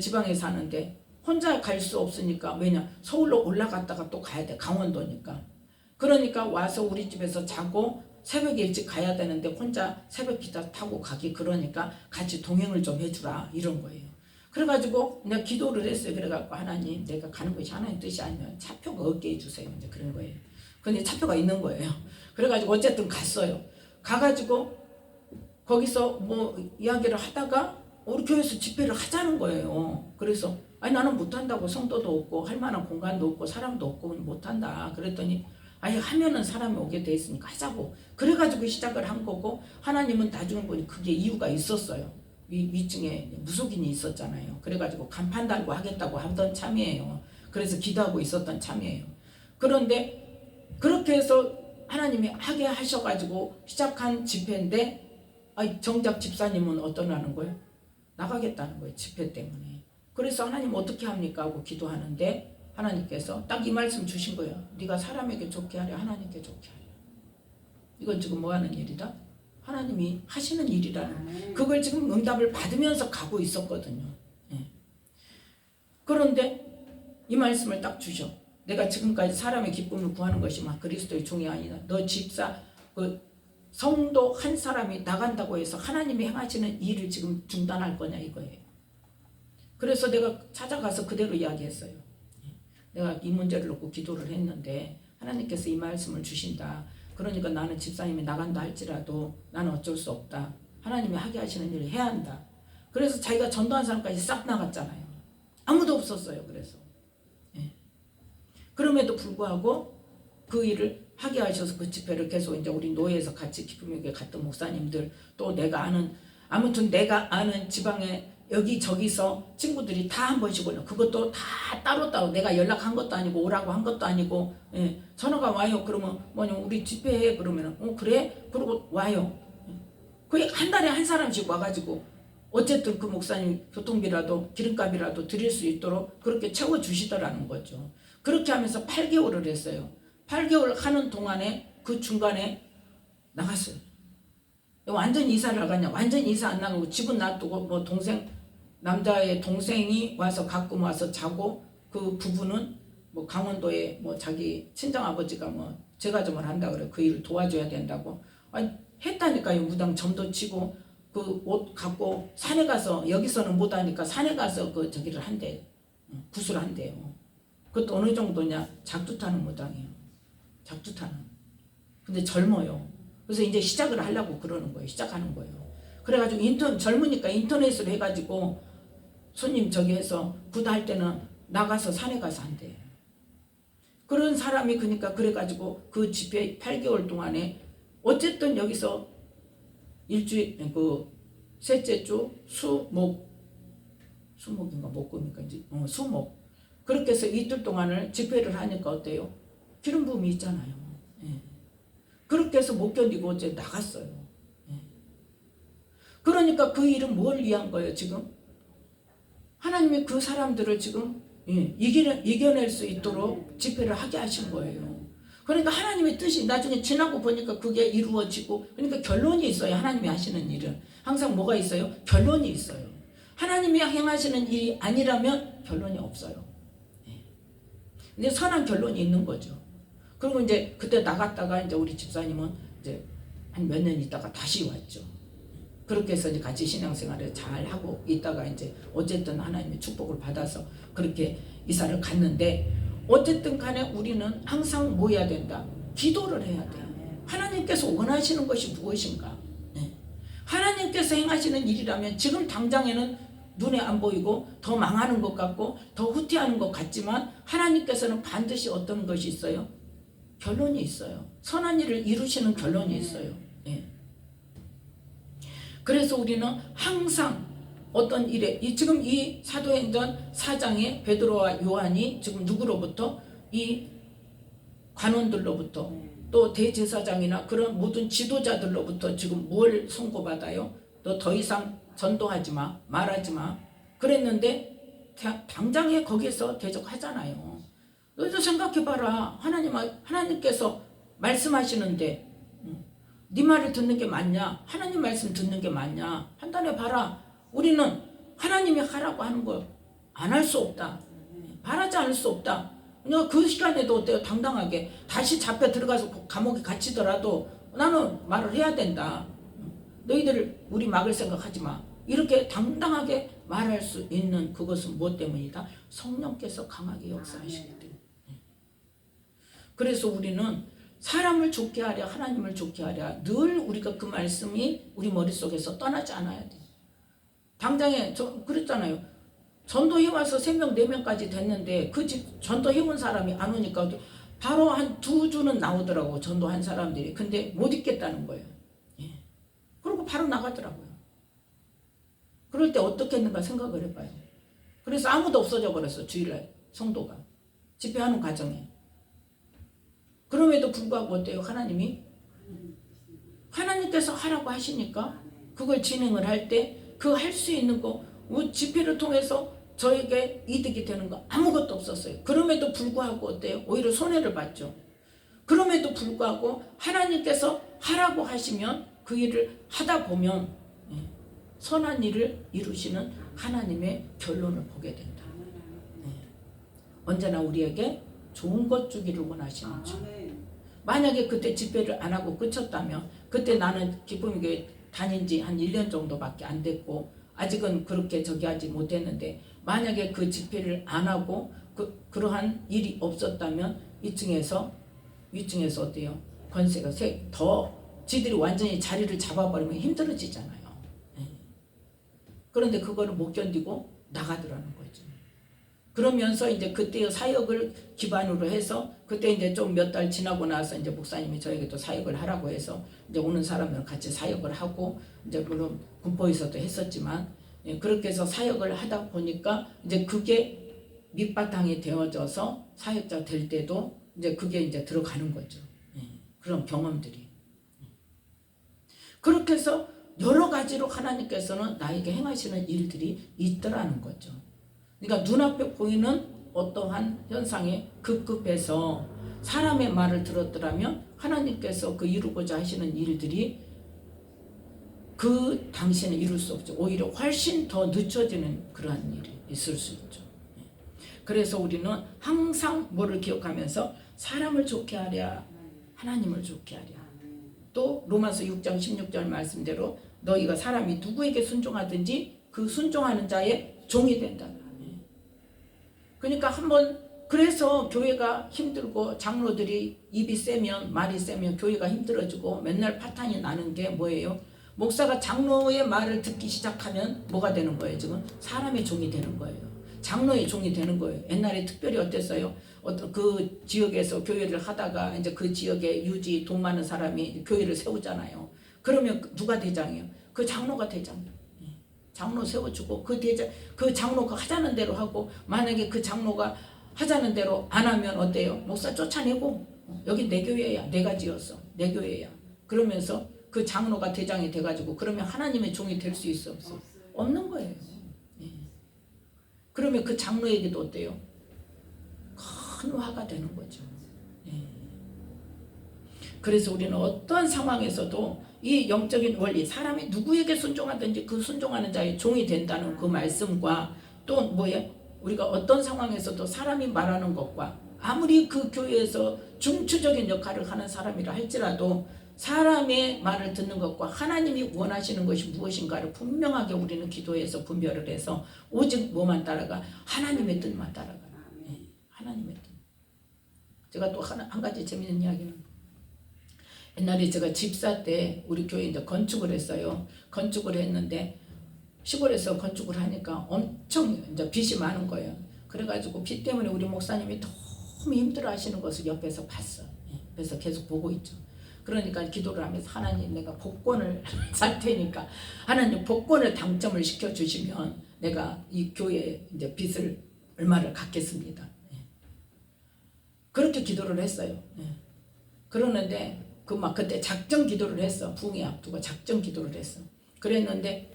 지방에 사는데 혼자 갈 수 없으니까, 왜냐 서울로 올라갔다가 또 가야 돼. 강원도니까. 그러니까 와서 우리 집에서 자고 새벽에 일찍 가야 되는데 혼자 새벽 기차 타고 가기 그러니까 같이 동행을 좀 해주라 이런 거예요. 그래가지고 내가 기도를 했어요. 그래갖고 하나님 내가 가는 것이 하나님 뜻이 아니면 차표가 없게 해주세요. 이제 그런 거예요. 근데 차표가 있는 거예요. 그래가지고 어쨌든 갔어요. 가가지고 거기서 뭐 이야기를 하다가 우리 교회에서 집회를 하자는 거예요. 그래서 아니 나는 못한다고, 성도도 없고 할 만한 공간도 없고 사람도 없고 못한다. 그랬더니 아니 하면은 사람이 오게 돼 있으니까 하자고. 그래가지고 시작을 한 거고, 하나님은 나중에 보니 그게 이유가 있었어요. 위층에 무속인이 있었잖아요. 그래가지고 간판 달고 하겠다고 하던 참이에요. 그래서 기도하고 있었던 참이에요. 그런데 그렇게 해서 하나님이 하게 하셔가지고 시작한 집회인데 정작 집사님은 어떠냐는 거예요? 나가겠다는 거예요. 집회 때문에. 그래서 하나님 어떻게 합니까? 하고 기도하는데 하나님께서 딱 이 말씀 주신 거예요. 네가 사람에게 좋게 하려 하나님께 좋게 하려. 이건 지금 뭐 하는 일이다? 하나님이 하시는 일이라는, 그걸 지금 응답을 받으면서 가고 있었거든요. 예. 그런데 이 말씀을 딱 주셔. 내가 지금까지 사람의 기쁨을 구하는 것이 막 그리스도의 종이 아니다. 너 집사 성도 한 사람이 나간다고 해서 하나님이 행하시는 일을 지금 중단할 거냐 이거예요. 그래서 내가 찾아가서 그대로 이야기했어요. 내가 이 문제를 놓고 기도를 했는데 하나님께서 이 말씀을 주신다. 그러니까 나는 집사님이 나간다 할지라도 나는 어쩔 수 없다. 하나님이 하게 하시는 일을 해야 한다. 그래서 자기가 전도한 사람까지 싹 나갔잖아요. 아무도 없었어요. 그래서 그럼에도 불구하고 그 일을 하게 하셔서 그 집회를 계속 이제 우리 노예에서 같이 기쁨의 교회 갔던 목사님들, 또 내가 아는 아무튼 내가 아는 지방에 여기저기서 친구들이 다 한 번씩 올려. 그것도 다 따로따로 내가 연락한 것도 아니고 오라고 한 것도 아니고, 예. 전화가 와요. 그러면 뭐냐 우리 집회해 그러면 그래? 그러고 와요. 거의 한 달에 한 사람씩 와가지고 어쨌든 그 목사님 교통비라도 기름값이라도 드릴 수 있도록 그렇게 채워주시더라는 거죠. 그렇게 하면서 8개월을 했어요. 8개월 하는 동안에 그 중간에 나갔어요. 완전 이사를 나갔냐? 완전 이사 안 나가고 집은 놔두고 뭐 동생 남자의 동생이 와서 가끔 와서 자고 그 부부는 뭐 강원도에 뭐 자기 친정 아버지가 뭐 제과점을 한다 그래. 그 일을 도와줘야 된다고. 아니 했다니까요. 무당 점도 치고 그 옷 갖고 산에 가서 여기서는 못 하니까 산에 가서 그 저기를 한대. 구슬 한대요. 그것도 어느 정도냐? 작두 타는 무당이에요. 작두 타는. 근데 젊어요. 그래서 이제 시작을 하려고 그러는 거예요. 시작하는 거예요. 그래가지고 젊으니까 인터넷으로 해가지고 손님 저기 해서 구다할 때는 나가서 산에 가서 한대요. 그런 사람이 그러니까 그래가지고 그 집회 8개월 동안에 어쨌든 여기서 일주일 그 셋째 주 수목인가 목금인가 수목 그렇게 해서 이틀 동안을 집회를 하니까 어때요? 기름 부음이 있잖아요. 예. 그렇게 해서 못 견디고 어제 나갔어요. 예. 그러니까 그 일은 뭘 위한 거예요 지금? 하나님이 그 사람들을 지금 이겨낼 수 있도록 집회를 하게 하신 거예요. 그러니까 하나님의 뜻이 나중에 지나고 보니까 그게 이루어지고 그러니까 결론이 있어요. 하나님이 하시는 일은 항상 뭐가 있어요? 결론이 있어요. 하나님이 행하시는 일이 아니라면 결론이 없어요. 근데 선한 결론이 있는 거죠. 그리고 이제 그때 나갔다가 이제 우리 집사님은 이제 한 몇 년 있다가 다시 왔죠. 그렇게 해서 이제 같이 신앙생활을 잘 하고 있다가 이제 어쨌든 하나님의 축복을 받아서 그렇게 이사를 갔는데 어쨌든 간에 우리는 항상 뭐 해야 된다? 기도를 해야 돼요. 하나님께서 원하시는 것이 무엇인가? 하나님께서 행하시는 일이라면 지금 당장에는 눈에 안 보이고 더 망하는 것 같고 더 후퇴하는 것 같지만 하나님께서는 반드시 어떤 것이 있어요? 결론이 있어요. 선한 일을 이루시는 결론이 있어요. 그래서 우리는 항상 어떤 일에 지금 이 사도행전 4장에 베드로와 요한이 지금 누구로부터 이 관원들로부터 또 대제사장이나 그런 모든 지도자들로부터 지금 뭘 선고받아요? 너 더 이상 전도하지 마, 말하지 마. 그랬는데 당장에 거기서 대적하잖아요. 너희도 생각해봐라. 하나님께서 말씀하시는데 네 말을 듣는 게 맞냐? 하나님 말씀 듣는 게 맞냐? 판단해 봐라. 우리는 하나님이 하라고 하는 거 안 할 수 없다. 바라지 않을 수 없다. 그러니까 그 시간에도 어때요? 당당하게 다시 잡혀 들어가서 감옥에 갇히더라도 나는 말을 해야 된다. 너희들 우리 막을 생각하지 마. 이렇게 당당하게 말할 수 있는 그것은 무엇 때문이다? 성령께서 강하게 역사하시기 때문에. 그래서 우리는 사람을 좋게 하랴 하나님을 좋게 하랴 늘 우리가 그 말씀이 우리 머릿속에서 떠나지 않아야 돼. 당장에 그랬잖아요. 전도해와서 3명 4명까지 됐는데 그 집 전도해온 사람이 안 오니까 바로 한 2주는 나오더라고. 전도한 사람들이. 근데 못 있겠다는 거예요. 그리고 바로 나가더라고요. 그럴 때 어떻게 했는가 생각을 해봐요. 그래서 아무도 없어져 버렸어. 주일날 성도가 집회하는 과정에. 그럼에도 불구하고 어때요? 하나님께서 하라고 하시니까 그걸 진행을 할 때 그 할 수 있는 거 집회를 통해서 저에게 이득이 되는 거 아무것도 없었어요. 그럼에도 불구하고 어때요? 오히려 손해를 봤죠. 그럼에도 불구하고 하나님께서 하라고 하시면 그 일을 하다 보면 선한 일을 이루시는 하나님의 결론을 보게 된다. 언제나 우리에게 좋은 것 주기를 원하시는 주. 만약에 그때 집회를 안 하고 그쳤다면 그때 나는 기쁨교회 다닌 지 한 1년 정도밖에 안 됐고 아직은 그렇게 저기 하지 못했는데 만약에 그 집회를 안 하고 그러한 일이 없었다면 위층에서 어때요? 권세가 더 지들이 완전히 자리를 잡아버리면 힘들어지잖아요. 그런데 그거를 못 견디고 나가더라는 거죠. 그러면서 이제 그때의 사역을 기반으로 해서 그때 이제 좀 몇 달 지나고 나서 이제 목사님이 저에게 또 사역을 하라고 해서 이제 오는 사람들 같이 사역을 하고 이제 물론 군포에서도 했었지만 예, 그렇게 해서 사역을 하다 보니까 이제 그게 밑바탕이 되어져서 사역자 될 때도 이제 그게 이제 들어가는 거죠. 예, 그런 경험들이. 그렇게 해서 여러 가지로 하나님께서는 나에게 행하시는 일들이 있더라는 거죠. 그러니까 눈앞에 보이는 어떠한 현상에 급급해서 사람의 말을 들었더라면 하나님께서 그 이루고자 하시는 일들이 그 당시에는 이룰 수 없죠. 오히려 훨씬 더 늦춰지는 그러한 일이 있을 수 있죠. 그래서 우리는 항상 뭐를 기억하면서 사람을 좋게 하랴 하나님을 좋게 하랴. 또 로마서 6장 16절 말씀대로 너희가 사람이 누구에게 순종하든지 그 순종하는 자의 종이 된다. 그러니까 한번 그래서 교회가 힘들고 장로들이 입이 세면 말이 세면 교회가 힘들어지고 맨날 파탄이 나는 게 뭐예요? 목사가 장로의 말을 듣기 시작하면 뭐가 되는 거예요? 지금 사람의 종이 되는 거예요. 장로의 종이 되는 거예요. 옛날에 특별히 어땠어요? 어떤 그 지역에서 교회를 하다가 이제 그 지역에 유지 돈 많은 사람이 교회를 세우잖아요. 그러면 누가 대장이에요? 그 장로가 대장이에요. 장로 세워주고 그 장로가 하자는 대로 하고 만약에 그 장로가 하자는 대로 안 하면 어때요? 목사 쫓아내고 여기 내 교회야. 내가 지었어. 내 교회야. 그러면서 그 장로가 대장이 돼가지고 그러면 하나님의 종이 될 수 있어 없어? 없는 거예요. 그러면 그 장로에게도 어때요? 큰 화가 되는 거죠. 그래서 우리는 어떤 상황에서도 이 영적인 원리, 사람이 누구에게 순종하든지 그 순종하는 자의 종이 된다는 그 말씀과 또 뭐예요? 우리가 어떤 상황에서도 사람이 말하는 것과 아무리 그 교회에서 중추적인 역할을 하는 사람이라 할지라도 사람의 말을 듣는 것과 하나님이 원하시는 것이 무엇인가를 분명하게 우리는 기도해서 분별을 해서 오직 뭐만 따라가? 하나님의 뜻만 따라가. 하나님의 뜻. 제가 또 한 가지 재밌는 이야기는 옛날에 제가 집사 때 우리 교회 이제 건축을 했어요. 건축을 했는데 시골에서 건축을 하니까 엄청 이제 빚이 많은 거예요. 그래가지고 빚 때문에 우리 목사님이 너무 힘들어하시는 것을 옆에서 봤어. 그래서 계속 보고 있죠. 그러니까 기도를 하면서 하나님 내가 복권을 살 테니까 하나님 복권을 당첨을 시켜주시면 내가 이 교회에 이제 빚을 얼마를 갚겠습니다. 그렇게 기도를 했어요. 그러는데 그때 작정 기도를 했어. 부흥회 앞두고 작정 기도를 했어. 그랬는데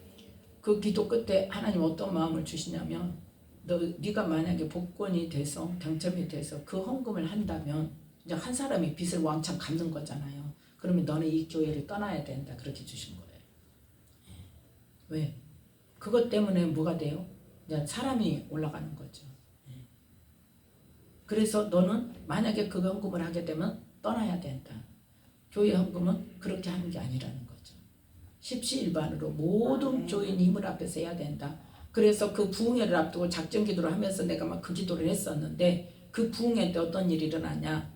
그 기도 끝에 하나님 어떤 마음을 주시냐면 네가 만약에 복권이 돼서 당첨이 돼서 그 헌금을 한다면 이제 한 사람이 빚을 왕창 갚는 거잖아요. 그러면 너는 이 교회를 떠나야 된다. 그렇게 주신 거예요. 왜? 그것 때문에 뭐가 돼요? 이제 사람이 올라가는 거죠. 그래서 너는 만약에 그 헌금을 하게 되면 떠나야 된다. 교회 헌금은 그렇게 하는 게 아니라는 거죠. 십시일반으로 모든 교인 힘을 앞에서 해야 된다. 그래서 그 부흥회를 앞두고 작정 기도를 하면서 내가 막 그 기도를 했었는데 그 부흥회 때 어떤 일이 일어나냐?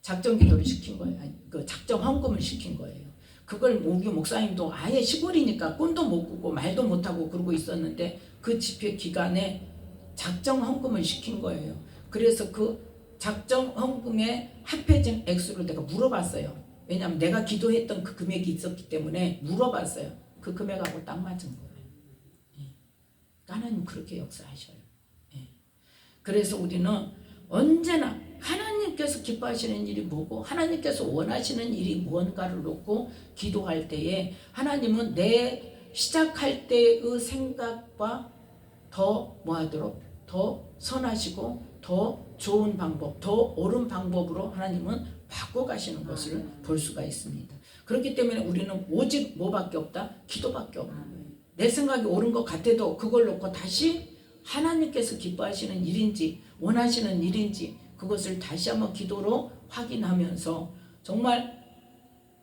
작정 기도를 시킨 거예요. 그 작정 헌금을 시킨 거예요. 그걸 우리 목사님도 아예 시골이니까 꿈도 못 꾸고 말도 못 하고 그러고 있었는데 그 집회 기간에 작정 헌금을 시킨 거예요. 그래서 그 작정 헌금에 합해진 액수를 내가 물어봤어요. 왜냐하면 내가 기도했던 그 금액이 있었기 때문에 물어봤어요. 그 금액하고 딱 맞은 거예요. 하나님 그렇게 역사하셔요. 그래서 우리는 언제나 하나님께서 기뻐하시는 일이 뭐고 하나님께서 원하시는 일이 무언가를 놓고 기도할 때에 하나님은 내 시작할 때의 생각과 더 뭐하도록 더 선하시고 더 좋은 방법, 더 옳은 방법으로 하나님은 바꿔가시는 것을 볼 수가 있습니다. 그렇기 때문에 우리는 오직 뭐밖에 없다? 기도밖에 없는 거예요. 내 생각이 옳은 것 같아도 그걸 놓고 다시 하나님께서 기뻐하시는 일인지 원하시는 일인지 그것을 다시 한번 기도로 확인하면서 정말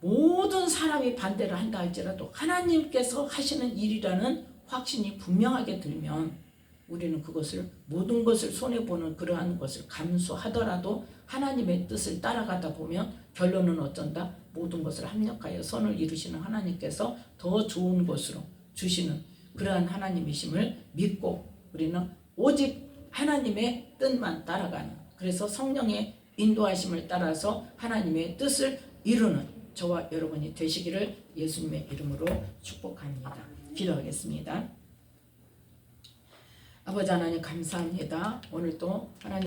모든 사람이 반대를 한다 할지라도 하나님께서 하시는 일이라는 확신이 분명하게 들면 우리는 그것을 모든 것을 손해보는 그러한 것을 감수하더라도 하나님의 뜻을 따라가다 보면 결론은 어쩐다? 모든 것을 합력하여 선을 이루시는 하나님께서 더 좋은 것으로 주시는 그러한 하나님이심을 믿고 우리는 오직 하나님의 뜻만 따라가는, 그래서 성령의 인도하심을 따라서 하나님의 뜻을 이루는 저와 여러분이 되시기를 예수님의 이름으로 축복합니다. 기도하겠습니다. 아버지 하나님 감사합니다. 오늘도 하나님